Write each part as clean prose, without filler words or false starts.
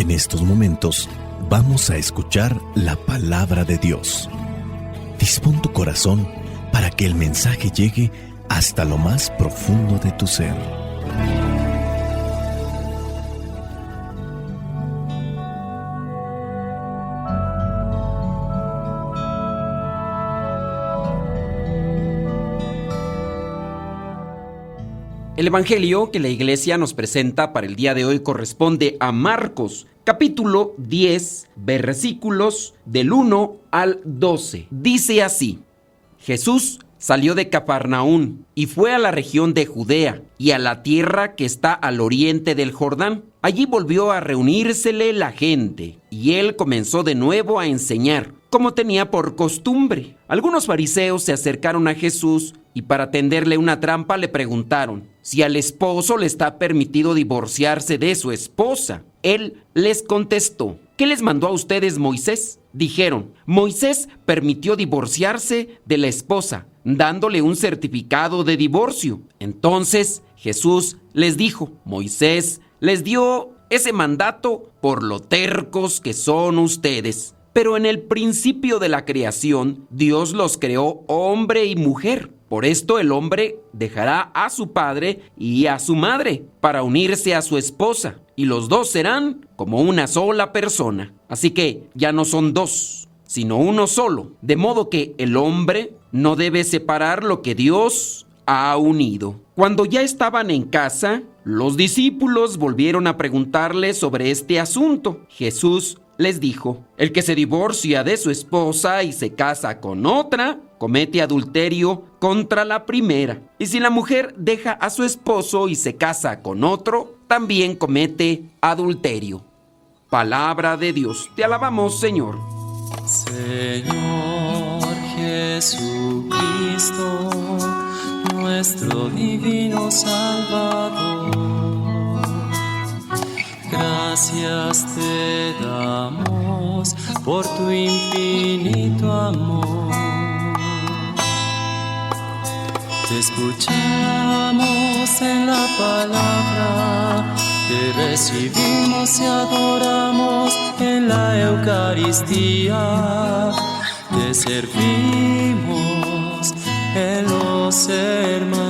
En estos momentos vamos a escuchar la palabra de Dios. Dispón tu corazón para que el mensaje llegue hasta lo más profundo de tu ser. El Evangelio que la Iglesia nos presenta para el día de hoy corresponde a Marcos, capítulo 10, versículos del 1 al 12. Dice así: Jesús salió de Cafarnaún y fue a la región de Judea y a la tierra que está al oriente del Jordán. Allí volvió a reunírsele la gente y él comenzó de nuevo a enseñar, como tenía por costumbre. Algunos fariseos se acercaron a Jesús y para tenderle una trampa le preguntaron si al esposo le está permitido divorciarse de su esposa. Él les contestó: ¿qué les mandó a ustedes Moisés? Dijeron: Moisés permitió divorciarse de la esposa, dándole un certificado de divorcio. Entonces Jesús les dijo: Moisés les dio ese mandato por lo tercos que son ustedes. Pero en el principio de la creación, Dios los creó hombre y mujer. Por esto el hombre dejará a su padre y a su madre para unirse a su esposa, y los dos serán como una sola persona. Así que ya no son dos, sino uno solo. De modo que el hombre no debe separar lo que Dios ha unido. Cuando ya estaban en casa, los discípulos volvieron a preguntarle sobre este asunto. Jesús les dijo: el que se divorcia de su esposa y se casa con otra, comete adulterio contra la primera. Y si la mujer deja a su esposo y se casa con otro, también comete adulterio. Palabra de Dios. Te alabamos, Señor. Señor Jesucristo, nuestro divino Salvador, gracias te damos por tu infinito amor. Te escuchamos en la palabra, te recibimos y adoramos en la Eucaristía. Te servimos en los hermanos.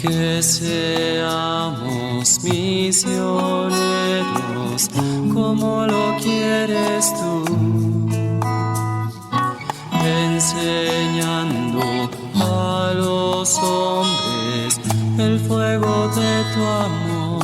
Que seamos misioneros como lo quieres tú, enseñando a los hombres el fuego de tu amor.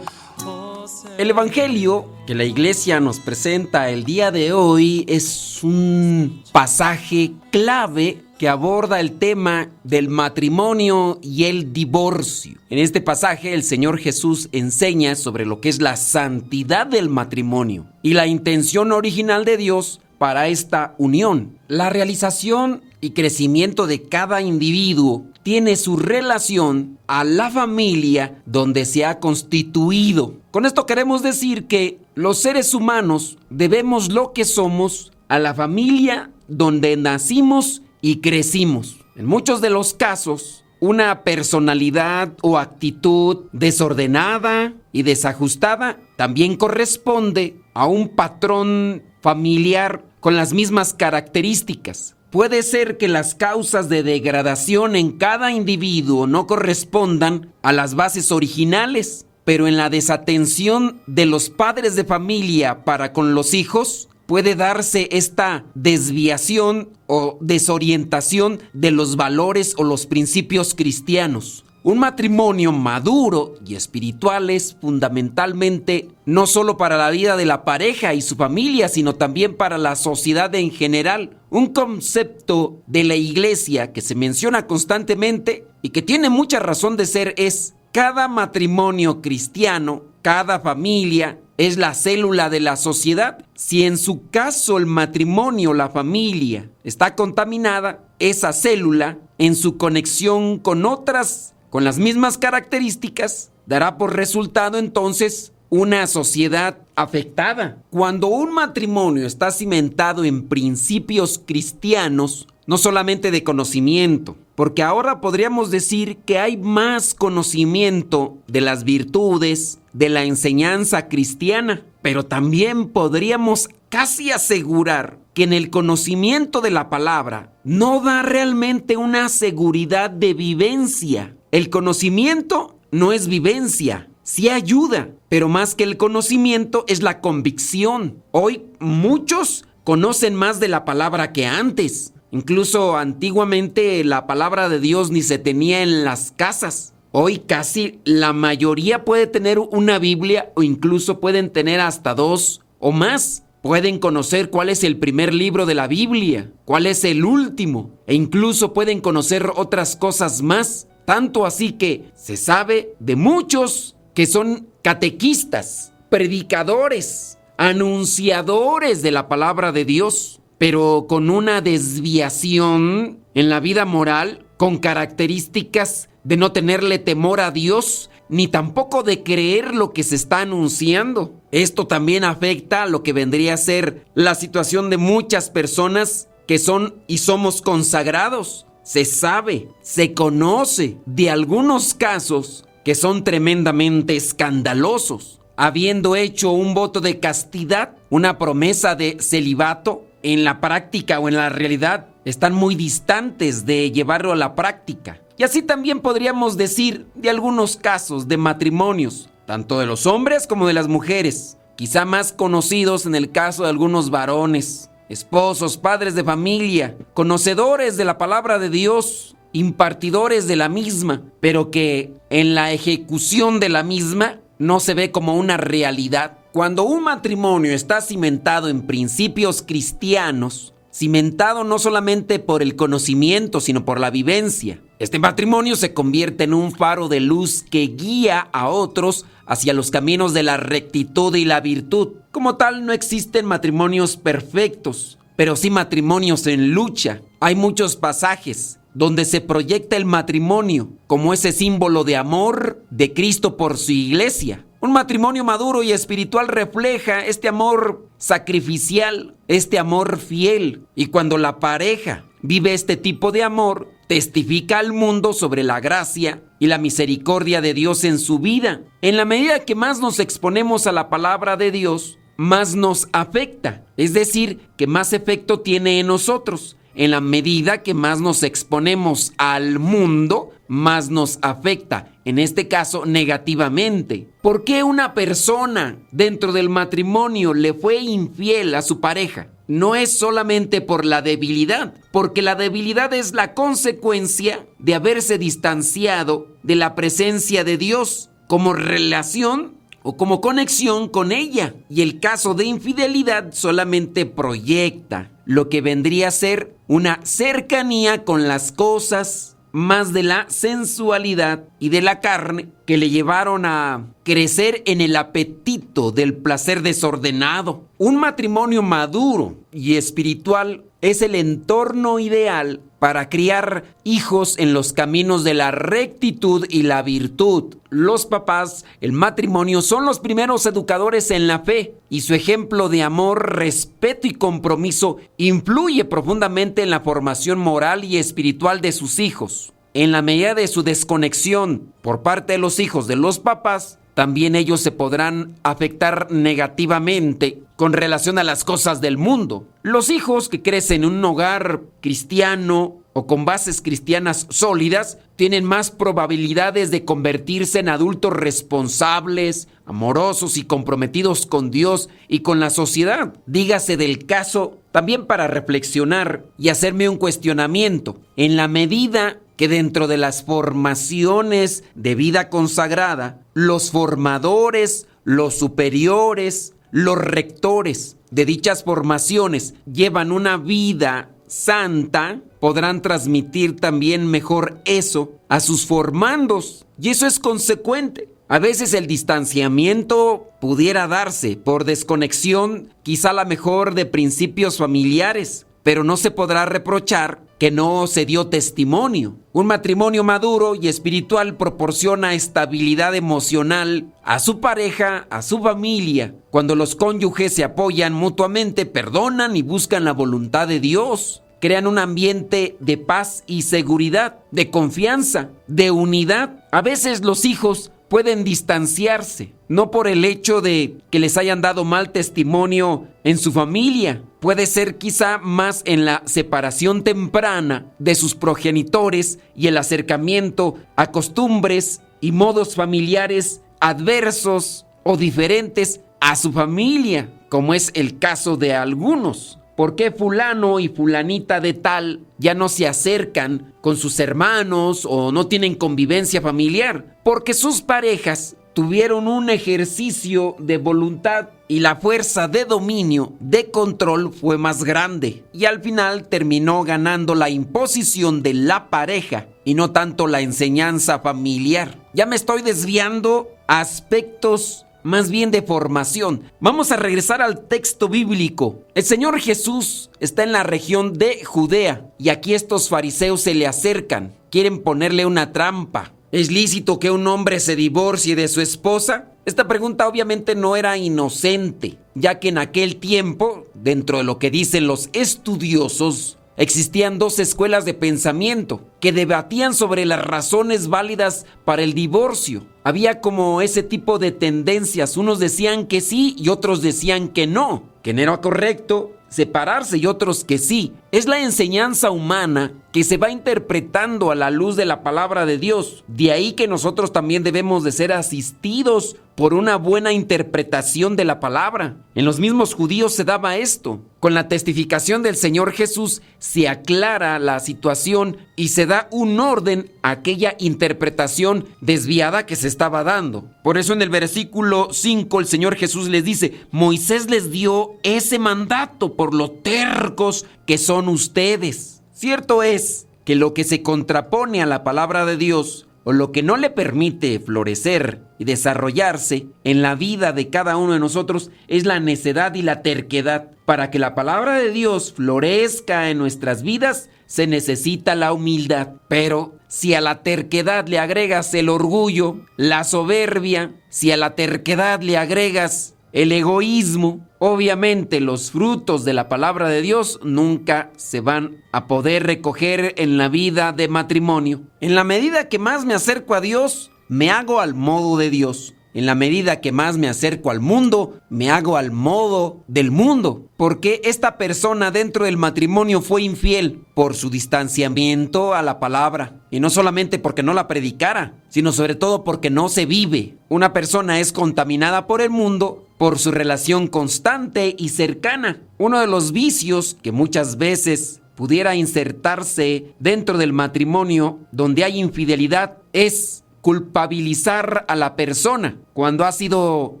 El Evangelio que la Iglesia nos presenta el día de hoy es un pasaje clave que aborda el tema del matrimonio y el divorcio. En este pasaje el Señor Jesús enseña sobre lo que es la santidad del matrimonio y la intención original de Dios para esta unión. La realización y crecimiento de cada individuo tiene su relación a la familia donde se ha constituido. Con esto queremos decir que los seres humanos debemos lo que somos a la familia donde nacimos y crecimos. En muchos de los casos, una personalidad o actitud desordenada y desajustada también corresponde a un patrón familiar con las mismas características. Puede ser que las causas de degradación en cada individuo no correspondan a las bases originales, pero en la desatención de los padres de familia para con los hijos, puede darse esta desviación o desorientación de los valores o los principios cristianos. Un matrimonio maduro y espiritual es fundamentalmente no solo para la vida de la pareja y su familia, sino también para la sociedad en general. Un concepto de la Iglesia que se menciona constantemente y que tiene mucha razón de ser es: cada matrimonio cristiano, cada familia, es la célula de la sociedad. Si en su caso el matrimonio, la familia, está contaminada, esa célula, en su conexión con otras, con las mismas características, dará por resultado entonces una sociedad afectada. Cuando un matrimonio está cimentado en principios cristianos, no solamente de conocimiento, porque ahora podríamos decir que hay más conocimiento de las virtudes, de la enseñanza cristiana, pero también podríamos casi asegurar que en el conocimiento de la palabra no da realmente una seguridad de vivencia. El conocimiento no es vivencia, sí ayuda, pero más que el conocimiento es la convicción. Hoy muchos conocen más de la palabra que antes. Incluso antiguamente la palabra de Dios ni se tenía en las casas. Hoy casi la mayoría puede tener una Biblia o incluso pueden tener hasta 2 o más. Pueden conocer cuál es el primer libro de la Biblia, cuál es el último, e incluso pueden conocer otras cosas más. Tanto así que se sabe de muchos que son catequistas, predicadores, anunciadores de la palabra de Dios, pero con una desviación en la vida moral, con características de no tenerle temor a Dios, ni tampoco de creer lo que se está anunciando. Esto también afecta a lo que vendría a ser la situación de muchas personas que son y somos consagrados. Se sabe, se conoce de algunos casos que son tremendamente escandalosos. Habiendo hecho un voto de castidad, una promesa de celibato, en la práctica o en la realidad están muy distantes de llevarlo a la práctica. Y así también podríamos decir de algunos casos de matrimonios, tanto de los hombres como de las mujeres, quizá más conocidos en el caso de algunos varones, esposos, padres de familia, conocedores de la palabra de Dios, impartidores de la misma, pero que en la ejecución de la misma no se ve como una realidad. Cuando un matrimonio está cimentado en principios cristianos, cimentado no solamente por el conocimiento, sino por la vivencia, este matrimonio se convierte en un faro de luz que guía a otros hacia los caminos de la rectitud y la virtud. Como tal, no existen matrimonios perfectos, pero sí matrimonios en lucha. Hay muchos pasajes donde se proyecta el matrimonio como ese símbolo de amor de Cristo por su iglesia. Un matrimonio maduro y espiritual refleja este amor sacrificial, este amor fiel. Y cuando la pareja vive este tipo de amor, testifica al mundo sobre la gracia y la misericordia de Dios en su vida. En la medida que más nos exponemos a la palabra de Dios, más nos afecta. Es decir, que más efecto tiene en nosotros. En la medida que más nos exponemos al mundo, más nos afecta, en este caso negativamente. ¿Por qué una persona dentro del matrimonio le fue infiel a su pareja? No es solamente por la debilidad, porque la debilidad es la consecuencia de haberse distanciado de la presencia de Dios como relación o como conexión con ella. Y el caso de infidelidad solamente proyecta lo que vendría a ser una cercanía con las cosas más de la sensualidad y de la carne que le llevaron a crecer en el apetito del placer desordenado. Un matrimonio maduro y espiritual es el entorno ideal para criar hijos en los caminos de la rectitud y la virtud. Los papás, el matrimonio, son los primeros educadores en la fe y su ejemplo de amor, respeto y compromiso influye profundamente en la formación moral y espiritual de sus hijos. En la medida de su desconexión por parte de los hijos de los papás, también ellos se podrán afectar negativamente con relación a las cosas del mundo. Los hijos que crecen en un hogar cristiano o con bases cristianas sólidas tienen más probabilidades de convertirse en adultos responsables, amorosos y comprometidos con Dios y con la sociedad. Dígase del caso también para reflexionar y hacerme un cuestionamiento. En la medida que dentro de las formaciones de vida consagrada, los formadores, los superiores, los rectores de dichas formaciones llevan una vida santa, podrán transmitir también mejor eso a sus formandos. Y eso es consecuente. A veces el distanciamiento pudiera darse por desconexión, quizá la mejor de principios familiares, pero no se podrá reprochar que no se dio testimonio. Un matrimonio maduro y espiritual proporciona estabilidad emocional a su pareja, a su familia. Cuando los cónyuges se apoyan mutuamente, perdonan y buscan la voluntad de Dios. crean un ambiente de paz y seguridad, de confianza, de unidad. A veces los hijos pueden distanciarse, no por el hecho de que les hayan dado mal testimonio en su familia. Puede ser quizá más en la separación temprana de sus progenitores y el acercamiento a costumbres y modos familiares adversos o diferentes a su familia, como es el caso de algunos. ¿Por qué fulano y fulanita de tal ya no se acercan con sus hermanos o no tienen convivencia familiar? Porque sus parejas tuvieron un ejercicio de voluntad y la fuerza de dominio, de control fue más grande. Y al final terminó ganando la imposición de la pareja y no tanto la enseñanza familiar. Ya me estoy desviando a aspectos más bien de formación. Vamos a regresar al texto bíblico. El Señor Jesús está en la región de Judea y aquí estos fariseos se le acercan. Quieren ponerle una trampa. ¿Es lícito que un hombre se divorcie de su esposa? Esta pregunta obviamente no era inocente, ya que en aquel tiempo, dentro de lo que dicen los estudiosos, existían dos escuelas de pensamiento que debatían sobre las razones válidas para el divorcio. Había como ese tipo de tendencias. Unos decían que sí y otros decían que no era correcto separarse y otros que sí. Es la enseñanza humana que se va interpretando a la luz de la palabra de Dios. De ahí que nosotros también debemos de ser asistidos por una buena interpretación de la palabra. En los mismos judíos se daba esto. Con la testificación del Señor Jesús se aclara la situación y se da un orden a aquella interpretación desviada que se estaba dando. Por eso en el versículo 5 el Señor Jesús les dice: Moisés les dio ese mandato por lo tercos que son ustedes. Cierto es que lo que se contrapone a la palabra de Dios o lo que no le permite florecer y desarrollarse en la vida de cada uno de nosotros es la necedad y la terquedad. Para que la palabra de Dios florezca en nuestras vidas se necesita la humildad. Pero si a la terquedad le agregas el orgullo, la soberbia, si a la terquedad le agregas el egoísmo, obviamente los frutos de la palabra de Dios nunca se van a poder recoger en la vida de matrimonio. En la medida que más me acerco a Dios, me hago al modo de Dios. En la medida que más me acerco al mundo, me hago al modo del mundo. Porque esta persona dentro del matrimonio fue infiel por su distanciamiento a la palabra. Y no solamente porque no la predicara, sino sobre todo porque no se vive. Una persona es contaminada por el mundo por su relación constante y cercana. Uno de los vicios que muchas veces pudiera insertarse dentro del matrimonio donde hay infidelidad es culpabilizar a la persona. Cuando ha sido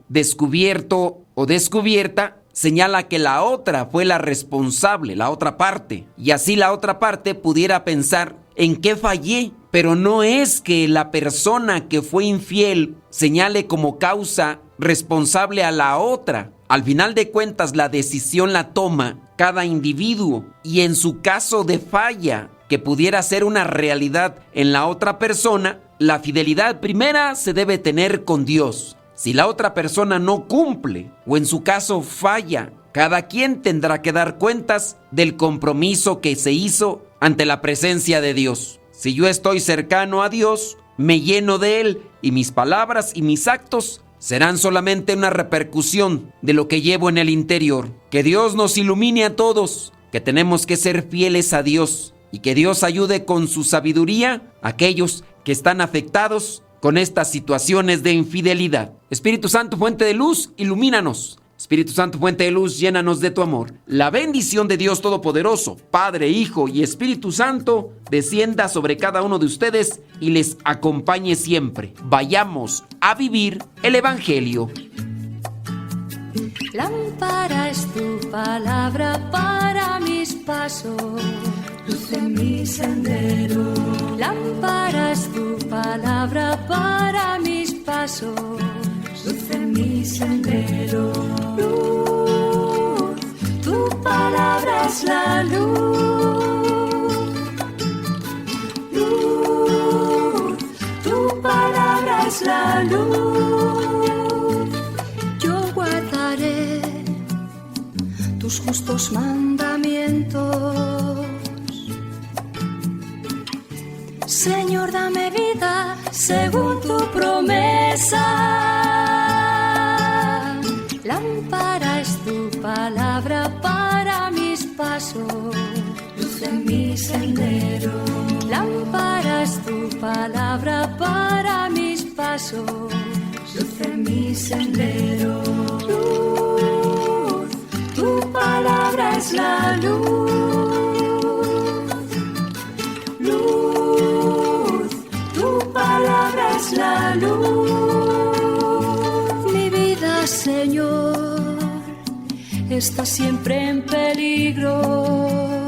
descubierto o descubierta, señala que la otra fue la responsable, la otra parte. Y así la otra parte pudiera pensar: ¿en qué fallé? Pero no es que la persona que fue infiel señale como causa responsable a la otra. Al final de cuentas, la decisión la toma cada individuo. Y en su caso de falla, que pudiera ser una realidad en la otra persona, la fidelidad primera se debe tener con Dios. Si la otra persona no cumple o en su caso falla, cada quien tendrá que dar cuentas del compromiso que se hizo ante la presencia de Dios. Si yo estoy cercano a Dios, me lleno de Él y mis palabras y mis actos serán solamente una repercusión de lo que llevo en el interior. Que Dios nos ilumine a todos, que tenemos que ser fieles a Dios y que Dios ayude con su sabiduría a aquellos que están afectados con estas situaciones de infidelidad. Espíritu Santo, fuente de luz, ilumínanos. Espíritu Santo, fuente de luz, llénanos de tu amor. La bendición de Dios Todopoderoso, Padre, Hijo y Espíritu Santo, descienda sobre cada uno de ustedes y les acompañe siempre. Vayamos a vivir el Evangelio. Lámpara es tu palabra para mis pasos, luz en mi sendero. Lámpara es tu palabra para mis pasos, luz en mi sendero. Luz, tu palabra es la luz. Luz, tu palabra es la luz. Yo guardaré tus justos mandamientos. Señor, dame vida según tu promesa. Lámpara es tu palabra para mis pasos, luz en mi sendero. Lámpara es tu palabra para mis pasos, luz en mi sendero. Luz, tu palabra es la luz. Luz, tu palabra es la luz. Mi vida, Señor, está siempre en peligro.